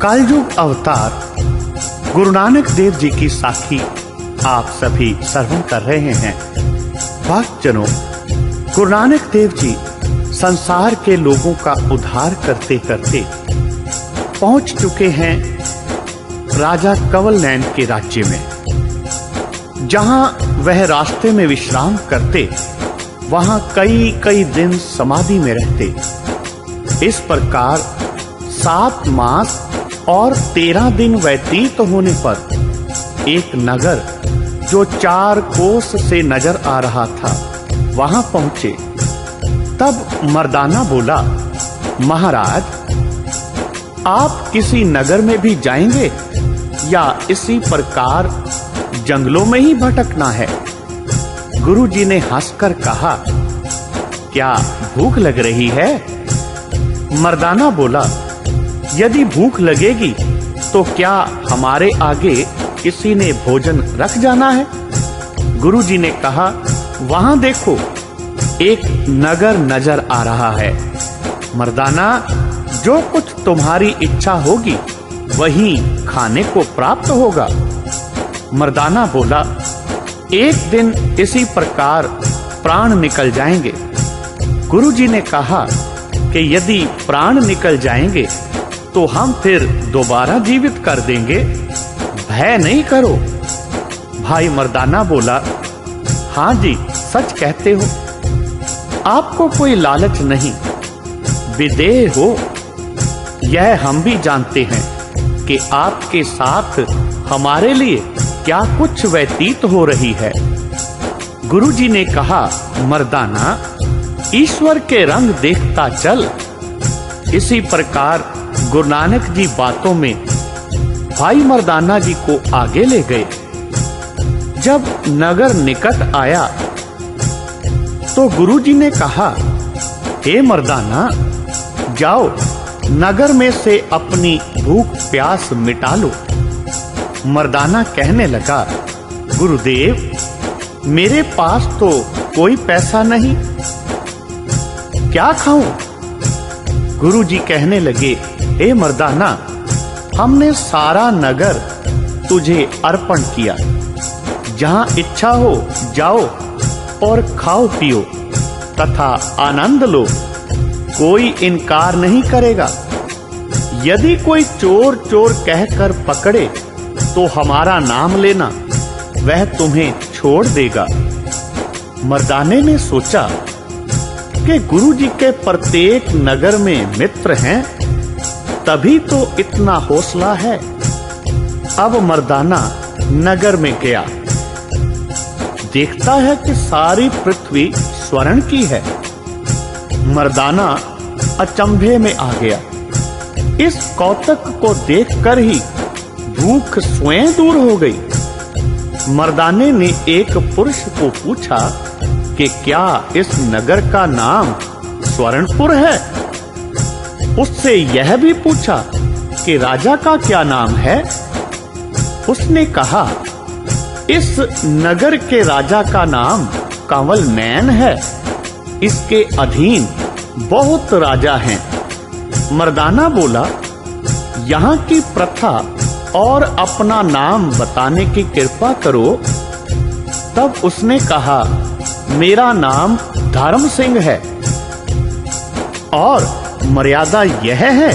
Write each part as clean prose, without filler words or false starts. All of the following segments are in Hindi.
कलयुग अवतार गुरु नानक देव जी की साखी आप सभी श्रवण कर रहे हैं। भक्तजनों, गुरु नानक देव जी संसार के लोगों का उद्धार करते करते पहुंच चुके हैं राजा कंवल नैन के राज्य में। जहां वह रास्ते में विश्राम करते, वहां कई कई दिन समाधि में रहते। इस प्रकार 7 मास और 13 दिन व्यतीत होने पर एक नगर जो 4 कोस से नजर आ रहा था, वहां पहुंचे। तब मर्दाना बोला, महाराज, आप किसी नगर में भी जाएंगे या इसी प्रकार जंगलों में ही भटकना है? गुरु जी ने हंसकर कहा, क्या भूख लग रही है? मर्दाना बोला, यदि भूख लगेगी तो क्या हमारे आगे किसी ने भोजन रख जाना है? गुरु जी ने कहा, वहां देखो, एक नगर नजर आ रहा है। मर्दाना, जो कुछ तुम्हारी इच्छा होगी वही खाने को प्राप्त होगा। मर्दाना बोला, एक दिन इसी प्रकार प्राण निकल जाएंगे। गुरु जी ने कहा कि यदि प्राण निकल जाएंगे तो हम फिर दोबारा जीवित कर देंगे, भय नहीं करो। भाई मर्दाना बोला, हाँ जी, सच कहते हो, आपको कोई लालच नहीं, विदेह हो। यह हम भी जानते हैं कि आपके साथ हमारे लिए क्या कुछ व्यतीत हो रही है। गुरु जी ने कहा, मर्दाना, ईश्वर के रंग देखता चल। इसी प्रकार गुरु नानक जी बातों में भाई मर्दाना जी को आगे ले गए। जब नगर निकट आया तो गुरु जी ने कहा, हे मर्दाना, जाओ नगर में से अपनी भूख प्यास मिटा लो। मर्दाना कहने लगा, गुरुदेव, मेरे पास तो कोई पैसा नहीं, क्या खाऊं? गुरु जी कहने लगे, हे मर्दाना, हमने सारा नगर तुझे अर्पण किया। जहां इच्छा हो जाओ और खाओ पियो तथा आनंद लो, कोई इनकार नहीं करेगा। यदि कोई चोर चोर कहकर पकड़े तो हमारा नाम लेना, वह तुम्हें छोड़ देगा। मर्दाने ने सोचा कि गुरु जी के प्रत्येक नगर में मित्र हैं, तभी तो इतना हौसला है। अब मर्दाना नगर में गया, देखता है कि सारी पृथ्वी स्वर्ण की है। मर्दाना अचंभे में आ गया। इस कौतक को देखकर ही भूख स्वयं दूर हो गई। मर्दाने ने एक पुरुष को पूछा कि क्या इस नगर का नाम स्वर्णपुर है? उससे यह भी पूछा कि राजा का क्या नाम है? उसने कहा, इस नगर के राजा का नाम कंवल नैन है। इसके अधीन बहुत राजा हैं। मर्दाना बोला, यहाँ की प्रथा और अपना नाम बताने की कृपा करो। तब उसने कहा, मेरा नाम धर्म सिंह है और मर्यादा यह है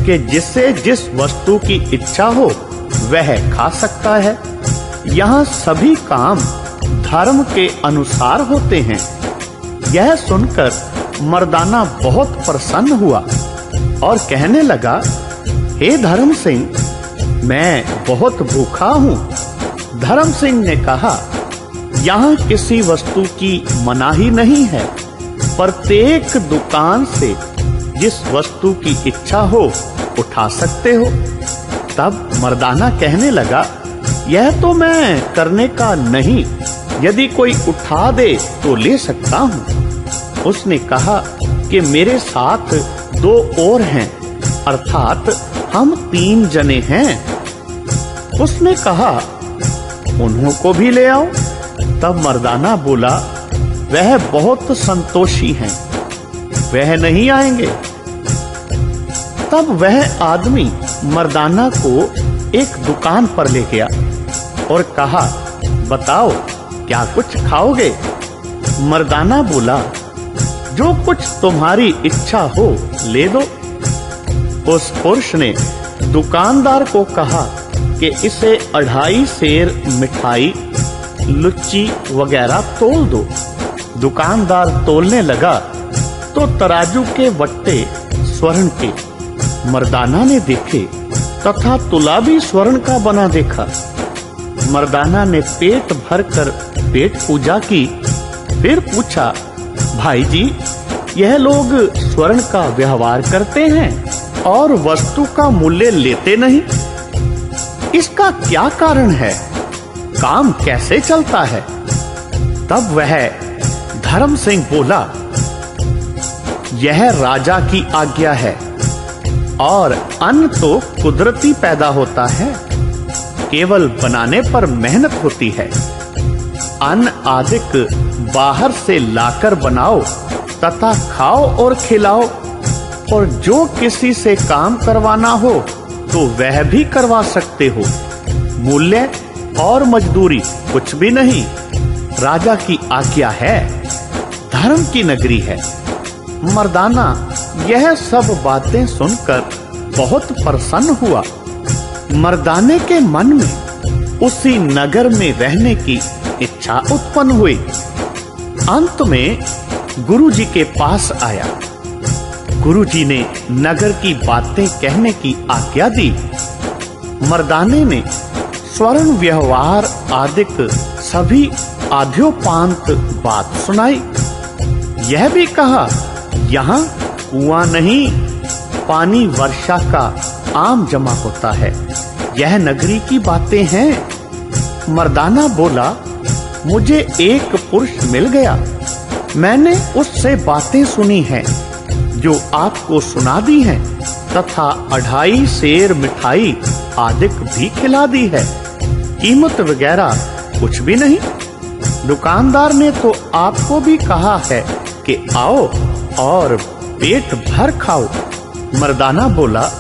कि जिससे जिस वस्तु की इच्छा हो वह खा सकता है। यहाँ सभी काम धर्म के अनुसार होते हैं। यह सुनकर मर्दाना बहुत प्रसन्न हुआ और कहने लगा, हे धर्म सिंह, मैं बहुत भूखा हूँ। धर्म सिंह ने कहा, यहाँ किसी वस्तु की मनाही नहीं है। प्रत्येक दुकान से जिस वस्तु की इच्छा हो उठा सकते हो। तब मर्दाना कहने लगा, यह तो मैं करने का नहीं, यदि कोई उठा दे तो ले सकता हूँ। उसने कहा कि मेरे साथ 2 और हैं, अर्थात हम 3 जने हैं। उसने कहा, उन्हों को भी ले आओ। तब मर्दाना बोला, वह बहुत संतोषी हैं, वह नहीं आएंगे। तब वह आदमी मर्दाना को एक दुकान पर ले गया और कहा, बताओ क्या कुछ खाओगे? मर्दाना बोला, जो कुछ तुम्हारी इच्छा हो ले दो। उस पुरुष ने दुकानदार को कहा कि इसे 2.5 सेर मिठाई, लुच्ची वगैरह तोल दो। दुकानदार तोलने लगा तो तराजू के वट्टे स्वर्ण के मर्दाना ने देखे तथा तुला भी स्वर्ण का बना देखा। मर्दाना ने पेट भरकर पेट पूजा की। फिर पूछा, भाई जी, यह लोग स्वर्ण का व्यवहार करते हैं और वस्तु का मूल्य लेते नहीं, इसका क्या कारण है? काम कैसे चलता है? तब वह धर्म सिंह बोला, यह राजा की आज्ञा है और अन्न तो कुदरती पैदा होता है, केवल बनाने पर मेहनत होती है। अन्न आदिक बाहर से लाकर बनाओ तथा खाओ और खिलाओ, और जो किसी से काम करवाना हो तो वह भी करवा सकते हो। मूल्य और मजदूरी कुछ भी नहीं, राजा की आज्ञा है, धर्म की नगरी है। मर्दाना यह सब बातें सुनकर बहुत प्रसन्न हुआ। मर्दाने के मन में उसी नगर में रहने की इच्छा उत्पन्न हुई। अंत में गुरुजी के पास आया। गुरुजी ने नगर की बातें कहने की आज्ञा दी। मर्दाने ने स्वर्ण व्यवहार आदिक सभी आद्योपांत बात सुनाई। यह भी कहा, यहाँ कुआं नहीं, पानी वर्षा का आम जमा होता है, यह नगरी की बातें हैं। मर्दाना बोला, मुझे एक पुरुष मिल गया, मैंने उससे बातें सुनी हैं जो आपको सुना दी हैं, तथा 2.5 सेर मिठाई आदिक भी खिला दी है। कीमत वगैरह कुछ भी नहीं। दुकानदार ने तो आपको भी कहा है कि आओ और पेट भर खाओ। मर्दाना बोला,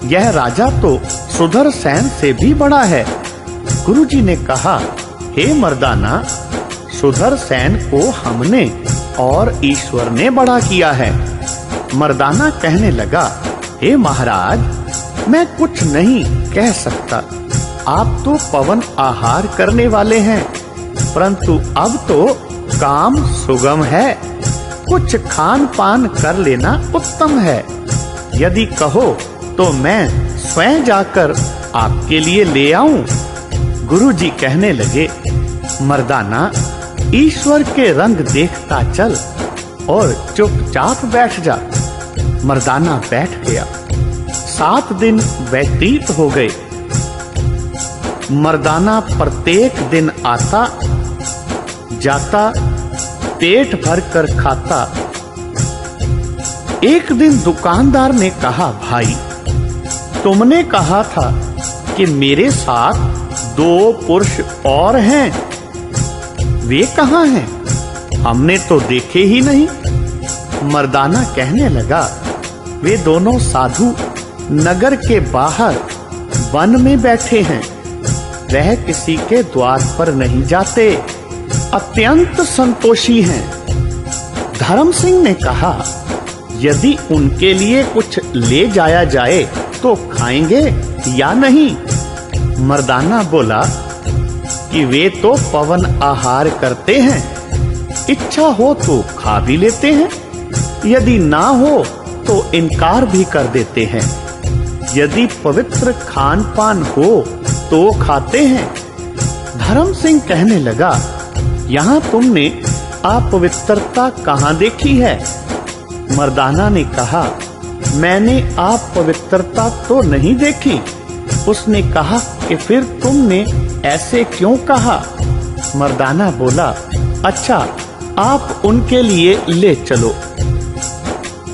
यह राजा तो सुदर्शन से भी बड़ा है। गुरुजी ने कहा, हे मर्दाना, सुदर्शन को हमने और ईश्वर ने बड़ा किया है। मर्दाना कहने लगा, हे महाराज, मैं कुछ नहीं कह सकता, आप तो पवन आहार करने वाले हैं, परंतु अब तो काम सुगम है, कुछ खान पान कर लेना उत्तम है। यदि कहो तो मैं स्वयं जाकर आपके लिए ले आऊं। गुरुजी कहने लगे, मर्दाना, ईश्वर के रंग देखता चल और चुपचाप बैठ जा। मर्दाना बैठ गया। 7 दिन व्यतीत हो गए। मर्दाना प्रत्येक दिन आता जाता, पेट भर कर खाता। एक दिन दुकानदार ने कहा, भाई, तुमने कहा था कि मेरे साथ 2 पुरुष और हैं, वे कहाँ हैं? हमने तो देखे ही नहीं। मर्दाना कहने लगा, वे दोनों साधु नगर के बाहर वन में बैठे हैं, वह किसी के द्वार पर नहीं जाते, अत्यंत संतोषी हैं। धर्म सिंह ने कहा, यदि उनके लिए कुछ ले जाया जाए तो खाएंगे या नहीं? मर्दाना बोला कि वे तो पवन आहार करते हैं, इच्छा हो तो खा भी लेते हैं, यदि ना हो तो इनकार भी कर देते हैं। यदि पवित्र खान पान हो तो खाते हैं। धर्म सिंह कहने लगा, यहाँ तुमने अपवित्रता कहाँ देखी है? मर्दाना ने कहा, मैंने अपवित्रता तो नहीं देखी। उसने कहा कि फिर तुमने ऐसे क्यों कहा? मर्दाना बोला, अच्छा, आप उनके लिए ले चलो।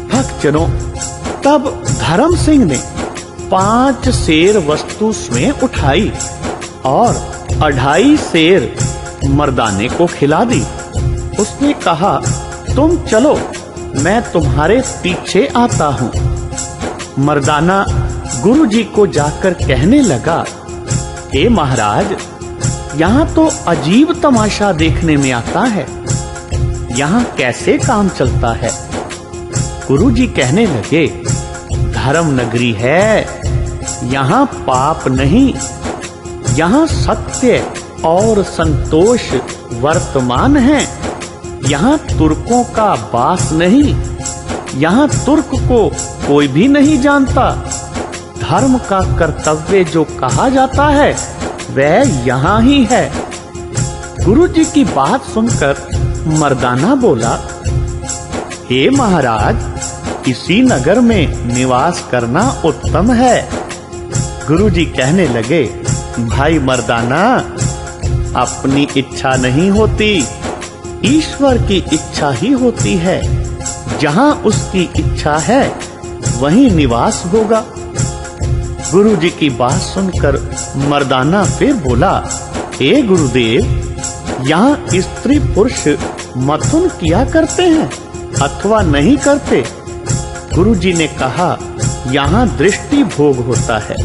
भक्तजनों, तब धर्म सिंह ने 5 सेर वस्तु स्वयं उठाई और 2.5 सेर मर्दाने को खिला दी। उसने कहा, तुम चलो, मैं तुम्हारे पीछे आता हूँ। मर्दाना गुरु जी को जाकर कहने लगा, हे महाराज, यहाँ तो अजीब तमाशा देखने में आता है। यहाँ कैसे काम चलता है? गुरु जी कहने लगे, धर्म नगरी है, यहाँ पाप नहीं, यहाँ सत्य और संतोष वर्तमान है। यहाँ तुर्कों का वास नहीं, यहाँ तुर्क को कोई भी नहीं जानता। धर्म का कर्तव्य जो कहा जाता है वह यहाँ ही है। गुरु जी की बात सुनकर मर्दाना बोला, हे महाराज, इसी नगर में निवास करना उत्तम है। गुरु जी कहने लगे, भाई मर्दाना, अपनी इच्छा नहीं होती, ईश्वर की इच्छा ही होती है। जहाँ उसकी इच्छा है वहीं निवास होगा। गुरु जी की बात सुनकर मर्दाना फिर बोला, हे गुरुदेव, यहाँ स्त्री पुरुष मथुन किया करते हैं अथवा नहीं करते? गुरु जी ने कहा, यहाँ दृष्टि भोग होता है,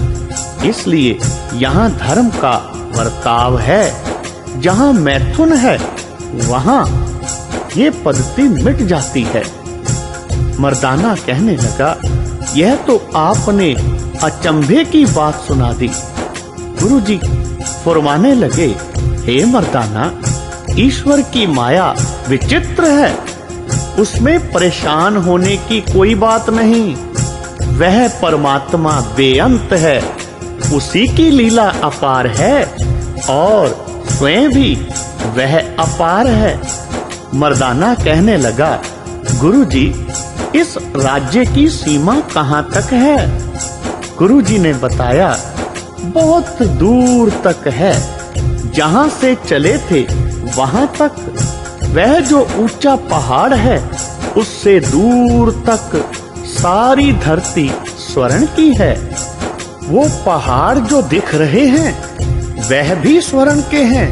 इसलिए यहाँ धर्म का वर्ताव है। जहाँ मैथुन है वहाँ ये पद्धति मिट जाती है। मर्दाना कहने लगा, यह तो आपने अचंभे की बात सुना दी। गुरु जी फरमाने लगे, हे मर्दाना, ईश्वर की माया विचित्र है, उसमें परेशान होने की कोई बात नहीं। वह परमात्मा बेअंत है, उसी की लीला अपार है और स्वयं भी वह अपार है। मर्दाना कहने लगा, गुरु जी, इस राज्य की सीमा कहाँ तक है? गुरु जी ने बताया, बहुत दूर तक है। जहाँ से चले थे वहाँ तक। वह जो ऊंचा पहाड़ है उससे दूर तक सारी धरती स्वर्ण की है। वो पहाड़ जो दिख रहे हैं वह भी स्वर्ण के हैं।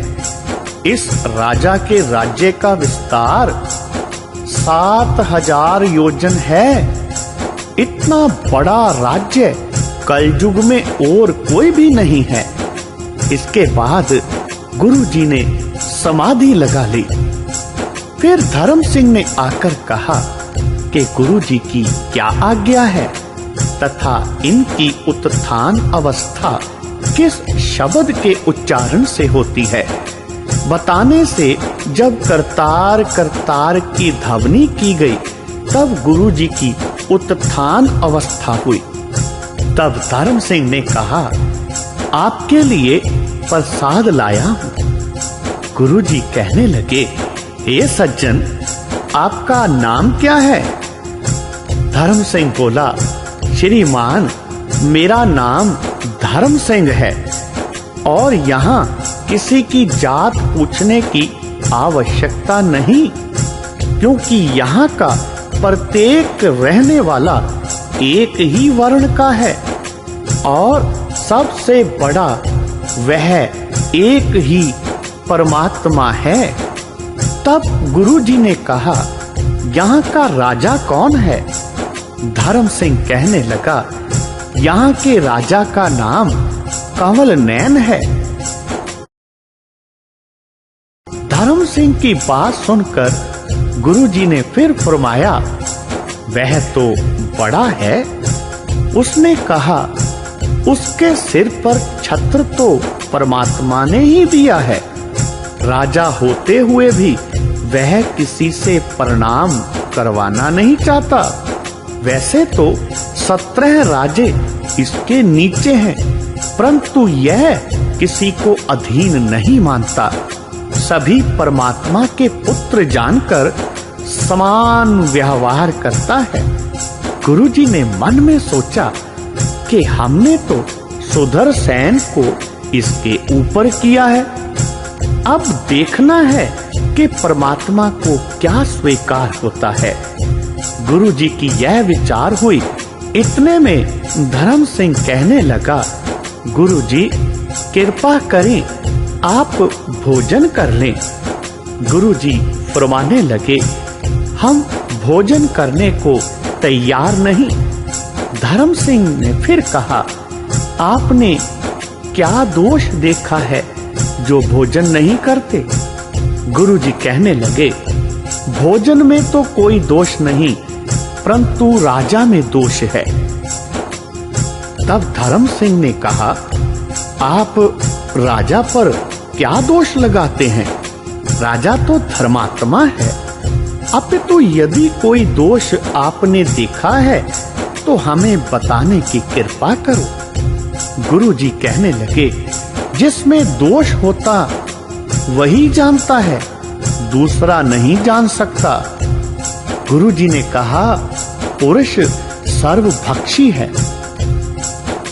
इस राजा के राज्य का विस्तार 7000 योजन है। इतना बड़ा राज्य कलयुग में और कोई भी नहीं है। इसके बाद गुरु जी ने समाधि लगा ली। फिर धर्म सिंह ने आकर कहा कि गुरु जी की क्या आज्ञा है तथा इनकी उत्थान अवस्था किस शब्द के उच्चारण से होती है। बताने से जब करतार करतार की ध्वनि की गई तब गुरु जी की उत्थान अवस्था हुई। तब धर्म सिंह ने कहा, आपके लिए प्रसाद लाया हूँ। गुरु जी कहने लगे, हे सज्जन, आपका नाम क्या है? धर्म सिंह बोला, श्रीमान, मेरा नाम धर्म सिंह है और यहाँ किसी की जात पूछने की आवश्यकता नहीं, क्योंकि यहाँ का प्रत्येक रहने वाला एक ही वर्ण का है और सबसे बड़ा वह एक ही परमात्मा है। तब गुरु जी ने कहा, यहाँ का राजा कौन है? धर्म सिंह कहने लगा, यहाँ के राजा का नाम कंवल नैन है। धर्म सिंह की बात सुनकर गुरु जी ने फिर फरमाया, वह तो बड़ा है। उसने कहा, उसके सिर पर छत्र तो परमात्मा ने ही दिया है। राजा होते हुए भी वह किसी से प्रणाम करवाना नहीं चाहता। वैसे तो 17 राजे इसके नीचे हैं, परंतु यह किसी को अधीन नहीं मानता। सभी परमात्मा के पुत्र जानकर समान व्यवहार करता है। गुरुजी ने मन में सोचा कि हमने तो सुदर्शन को इसके ऊपर किया है, अब देखना है कि परमात्मा को क्या स्वीकार होता है। गुरुजी की यह विचार हुई। इतने में धर्म सिंह कहने लगा, गुरुजी कृपा करें, आप भोजन कर लें। गुरुजी फरमाने लगे, हम भोजन करने को तैयार नहीं, धर्म सिंह ने फिर कहा, आपने क्या दोष देखा है जो भोजन नहीं करते? गुरुजी कहने लगे, भोजन में तो कोई दोष नहीं, परंतु राजा में दोष है। तब धर्म सिंह ने कहा, आप राजा पर क्या दोष लगाते हैं? राजा तो धर्मात्मा है। अपितु यदि कोई दोष आपने देखा है तो हमें बताने की कृपा करो। गुरुजी कहने लगे, जिसमें दोष होता वही जानता है, दूसरा नहीं जान सकता। गुरुजी ने कहा, पुरुष सर्वभक्षी है।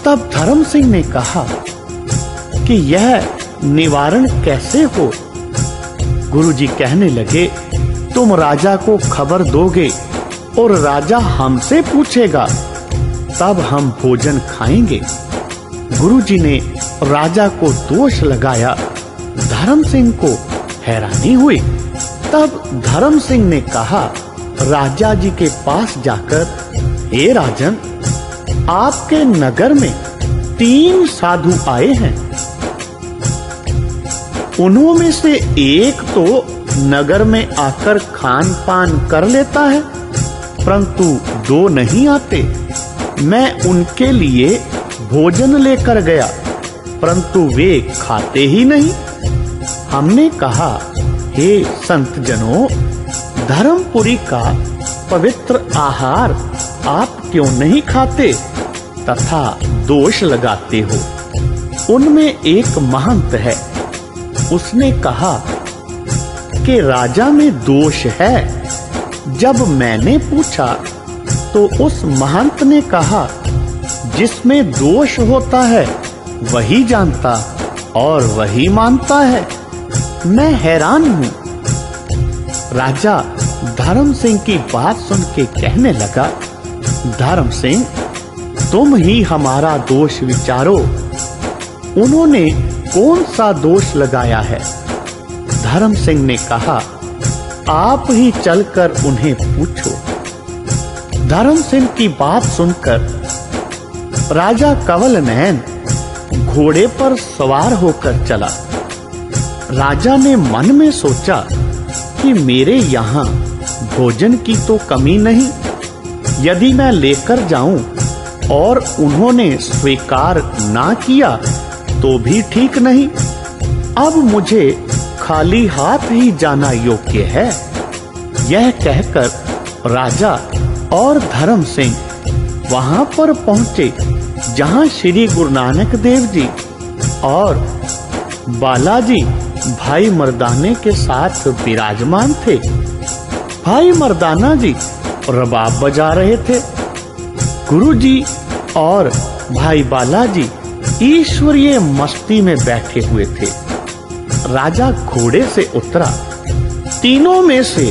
तब धर्म सिंह ने कहा कि यह निवारण कैसे हो? गुरुजी कहने लगे, तुम राजा को खबर दोगे और राजा हमसे पूछेगा, तब हम भोजन खाएंगे। गुरुजी ने राजा को दोष लगाया। धर्म सिंह को हैरानी हुई। तब धर्म सिंह ने कहा, राजा जी के पास जाकर, हे राजन, आपके नगर में 3 साधु आए हैं। उनमें से एक तो नगर में आकर खान पान कर लेता है, परंतु 2 नहीं आते। मैं उनके लिए भोजन लेकर गया, परंतु वे खाते ही नहीं। हमने कहा, हे संत जनों, धर्मपुरी का पवित्र आहार आप क्यों नहीं खाते तथा दोष लगाते हो? उनमें एक महंत है, उसने कहा कि राजा में दोष है। जब मैंने पूछा तो उस महंत ने कहा, जिसमें दोष होता है वही जानता और वही मानता है। मैं हैरान हूँ। राजा धर्म सिंह की बात सुन के कहने लगा, धर्म सिंह, तुम ही हमारा दोष विचारो। उन्होंने कौन सा दोष लगाया है? धर्म सिंह ने कहा, आप ही चलकर उन्हें पूछो। धर्म सिंह की बात सुनकर राजा कंवल नयन घोड़े पर सवार होकर चला। राजा ने मन में सोचा कि मेरे यहाँ भोजन की तो कमी नहीं, यदि मैं लेकर जाऊं और उन्होंने स्वीकार ना किया तो भी ठीक नहीं। अब मुझे खाली हाथ ही जाना योग्य है। यह कहकर राजा और धर्म सिंह वहां पर पहुंचे जहां श्री गुरु नानक देव जी और बालाजी भाई मर्दाने के साथ विराजमान थे। भाई मर्दाना जी रबाब बजा रहे थे। गुरुजी और भाई बालाजी ईश्वरीय मस्ती में बैठे हुए थे। राजा घोड़े से उतरा। तीनों में से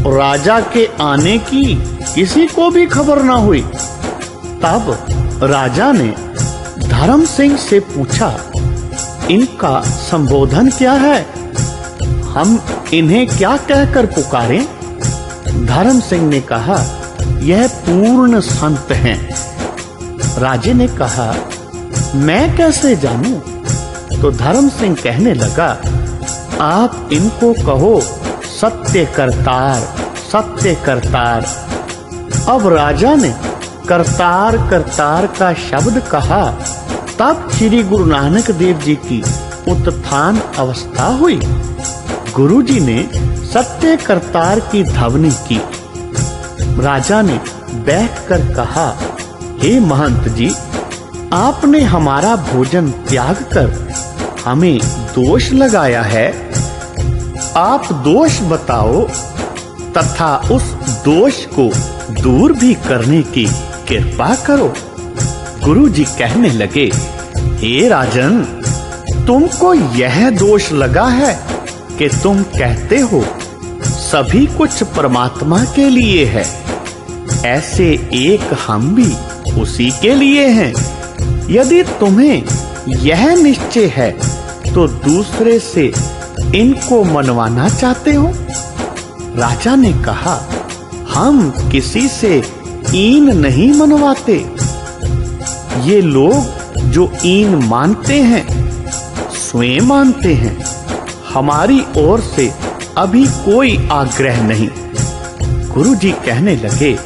राजा के आने की किसी को भी खबर ना हुई। तब राजा ने धर्म सिंह से पूछा, इनका संबोधन क्या है? हम इन्हें क्या कहकर पुकारें? धर्म सिंह ने कहा, यह पूर्ण संत हैं। राजे ने कहा, मैं कैसे जानूं? तो धर्म सिंह कहने लगा, आप इनको कहो सत्य करतार, सत्य करतार। अब राजा ने करतार करतार का शब्द कहा। तब श्री गुरु नानक देव जी की उत्थान अवस्था हुई। गुरुजी ने सत्य करतार की ध्वनि की। राजा ने बैठकर कहा, हे महंत जी, आपने हमारा भोजन त्याग कर हमें दोष लगाया है। आप दोष बताओ तथा उस दोष को दूर भी करने की कृपा करो। गुरुजी कहने लगे, हे राजन, तुमको यह दोष लगा है कि तुम कहते हो सभी कुछ परमात्मा के लिए है। ऐसे एक हम भी उसी के लिए हैं। यदि तुम्हें यह निश्चय है तो दूसरे से इनको मनवाना चाहते हो? राजा ने कहा, हम किसी से ईन नहीं मनवाते, ये लोग जो ईन मानते हैं स्वयं मानते हैं, हमारी ओर से अभी कोई आग्रह नहीं। गुरुजी कहने लगे,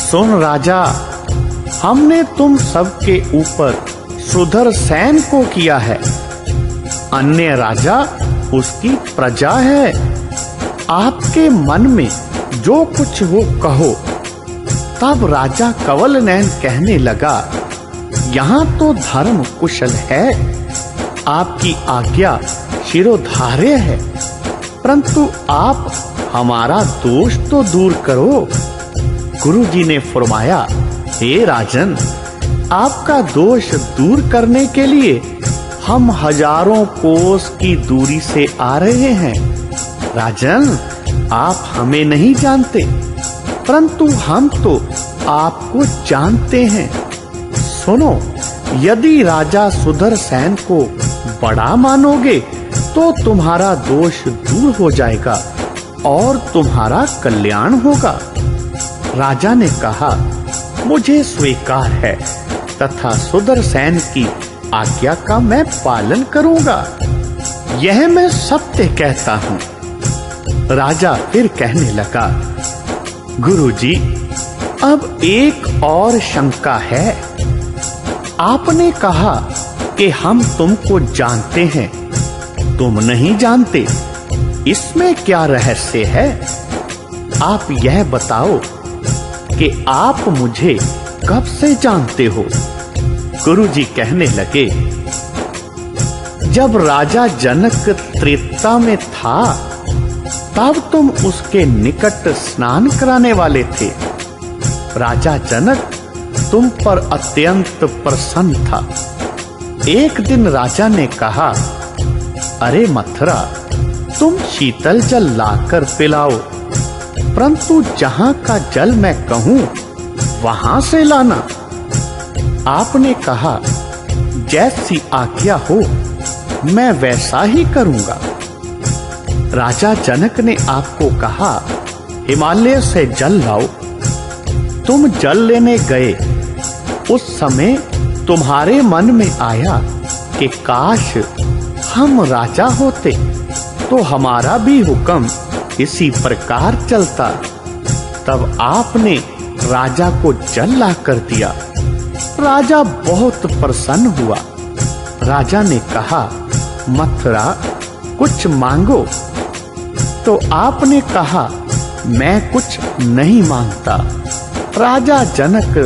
सुन राजा, हमने तुम सबके ऊपर सुदर्शन को किया है, अन्य राजा उसकी प्रजा है। आपके मन में जो कुछ हो कहो। तब राजा कंवलनयन कहने लगा, यहाँ तो धर्म कुशल है, आपकी आज्ञा शिरोधार्य है, परंतु आप हमारा दोष तो दूर करो। गुरुजी ने फरमाया, हे राजन, आपका दोष दूर करने के लिए हम हजारों कोस की दूरी से आ रहे हैं। राजन, आप हमें नहीं जानते, परंतु हम तो आपको जानते हैं। सुनो, यदि राजा सुदर्शन को बड़ा मानोगे तो तुम्हारा दोष दूर हो जाएगा और तुम्हारा कल्याण होगा। राजा ने कहा, मुझे स्वीकार है तथा सुदर्शन की आज्ञा का मैं पालन करूंगा, यह मैं सत्य कहता हूँ। राजा फिर कहने लगा, गुरुजी, अब एक और शंका है। आपने कहा कि हम तुमको जानते हैं, तुम नहीं जानते, इसमें क्या रहस्य है? आप यह बताओ कि आप मुझे कब से जानते हो? गुरुजी कहने लगे, जब राजा जनक त्रेता में था तब तुम उसके निकट स्नान कराने वाले थे। राजा जनक तुम पर अत्यंत प्रसन्न था। एक दिन राजा ने कहा, अरे मथुरा, तुम शीतल जल लाकर पिलाओ, परंतु जहां का जल मैं कहूं वहां से लाना। आपने कहा, जैसी आज्ञा हो मैं वैसा ही करूंगा। राजा जनक ने आपको कहा, हिमालय से जल लाओ। तुम जल लेने गए, उस समय तुम्हारे मन में आया कि काश हम राजा होते तो हमारा भी हुक्म इसी प्रकार चलता। तब आपने राजा को जल ला कर दिया। राजा बहुत प्रसन्न हुआ। राजा ने कहा, मथुरा, कुछ मांगो। तो आपने कहा, मैं कुछ नहीं मांगता। राजा जनक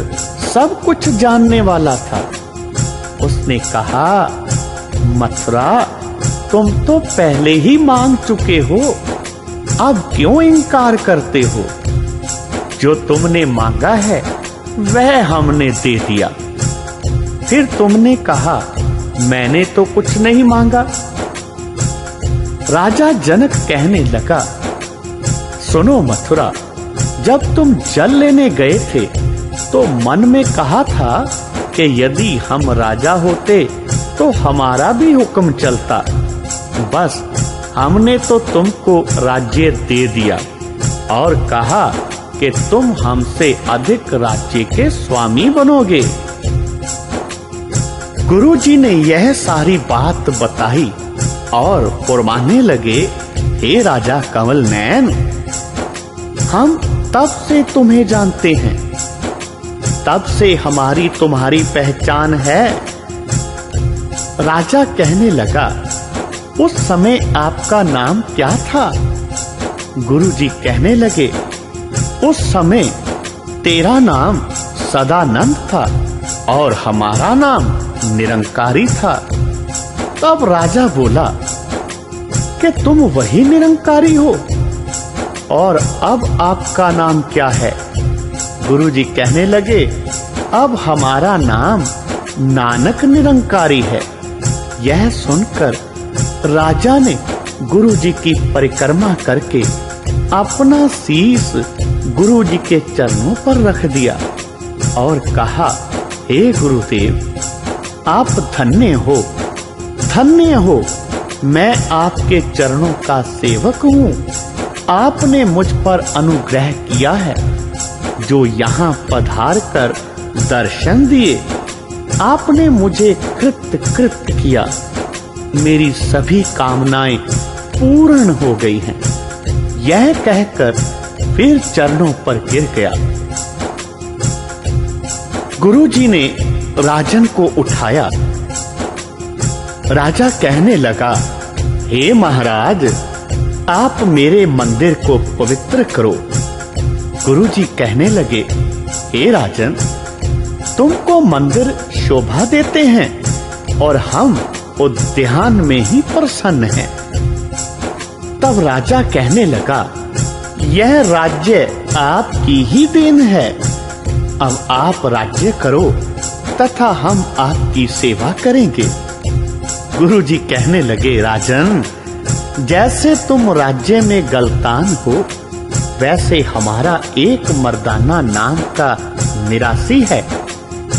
सब कुछ जानने वाला था। उसने कहा, मथुरा, तुम तो पहले ही मांग चुके हो, अब क्यों इनकार करते हो? जो तुमने मांगा है वह हमने दे दिया। फिर तुमने कहा, मैंने तो कुछ नहीं मांगा। राजा जनक कहने लगा, सुनो मथुरा, जब तुम जल लेने गए थे तो मन में कहा था कि यदि हम राजा होते तो हमारा भी हुक्म चलता। बस हमने तो तुमको राज्य दे दिया और कहा कि तुम हमसे अधिक राज्य के स्वामी बनोगे। गुरुजी ने यह सारी बात बताई और फरमाने लगे, हे राजा कंवलनयन, हम तब से तुम्हें जानते हैं, तब से हमारी तुम्हारी पहचान है। राजा कहने लगा, उस समय आपका नाम क्या था? गुरुजी कहने लगे, उस समय तेरा नाम सदानंद था और हमारा नाम निरंकारी था। तब राजा बोला कि तुम वही निरंकारी हो, और अब आपका नाम क्या है? गुरुजी कहने लगे, अब हमारा नाम नानक निरंकारी है। यह सुनकर राजा ने गुरुजी की परिक्रमा करके अपना शीश गुरुजी के चरणों पर रख दिया और कहा, हे गुरुदेव, आप धन्य हो, धन्य हो। मैं आपके चरणों का सेवक हूँ। आपने मुझ पर अनुग्रह किया है, जो यहाँ पधार कर दर्शन दिए। आपने मुझे कृत्य किया। मेरी सभी कामनाएं पूर्ण हो गई हैं। यह कहकर फिर चरणों पर गिर गया। गुरुजी ने राजन को उठाया। राजा कहने लगा, हे महाराज, आप मेरे मंदिर को पवित्र करो। गुरुजी कहने लगे, हे राजन, तुमको मंदिर शोभा देते हैं और हम उद्यान में ही प्रसन्न हैं। तब राजा कहने लगा, यह राज्य आपकी ही देन है। अब आप राज्य करो तथा हम आपकी सेवा करेंगे। गुरुजी कहने लगे, राजन, जैसे तुम राज्य में गलतान हो, वैसे हमारा एक मर्दाना नाम का निरासी है।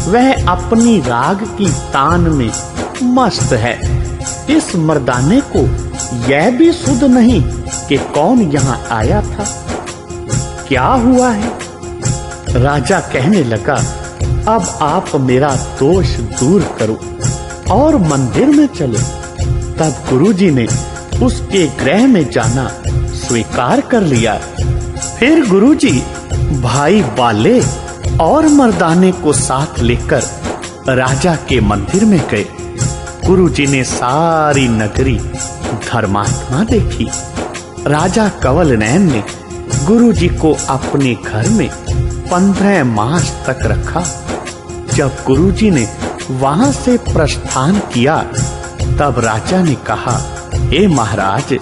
वह अपनी राग की तान में मस्त है। इस मर्दाने को यह भी सुध नहीं कि कौन यहाँ आया था, क्या हुआ है। राजा कहने लगा, अब आप मेरा दोष दूर करो और मंदिर में चलो। तब गुरुजी ने उसके गृह में जाना स्वीकार कर लिया। फिर गुरुजी भाई बाले और मर्दाने को साथ लेकर राजा के मंदिर में गए। गुरुजी ने सारी नगरी धर्मात्मा देखी। राजा कंवल नयन ने गुरुजी को अपने घर में 15 मास तक रखा। जब गुरुजी ने वहां से प्रस्थान किया, तब राजा ने कहा, हे महाराज,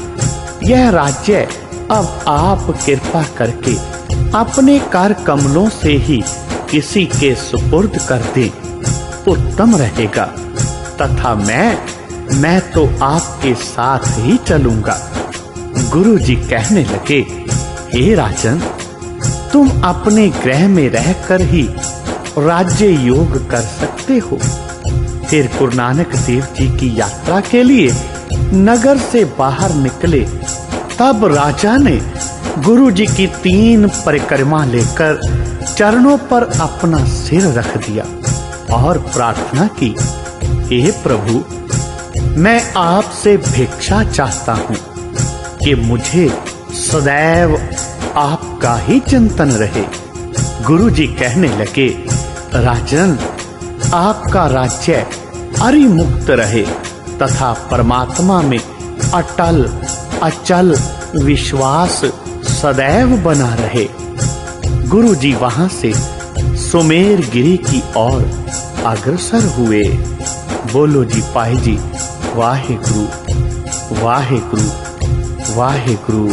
यह राज्य अब आप कृपा करके अपने कर कमलों से ही किसी के सुपुर्द कर दे, उत्तम रहेगा। तथा मैं तो आपके साथ ही चलूंगा। गुरुजी कहने लगे, हे राजन, तुम अपने गृह में रहकर ही राज्य योग कर सकते हो। फिर गुरु नानक देव जी की यात्रा के लिए नगर से बाहर निकले। तब राजा ने गुरुजी की 3 परिक्रमा लेकर चरणों पर अपना सिर रख दिया और प्रार्थना की, हे प्रभु, मैं आपसे भिक्षा चाहता हूँ कि मुझे सदैव आपका ही चिंतन रहे। गुरुजी कहने लगे, राजन, आपका राज्य अरिमुक्त रहे तथा परमात्मा में अटल अचल विश्वास सदैव बना रहे। गुरुजी वहां से सुमेर गिरी की ओर अग्रसर हुए। बोलो जी पाही जी, वाहे गुरु, वाहे गुरु, वाहे गुरु।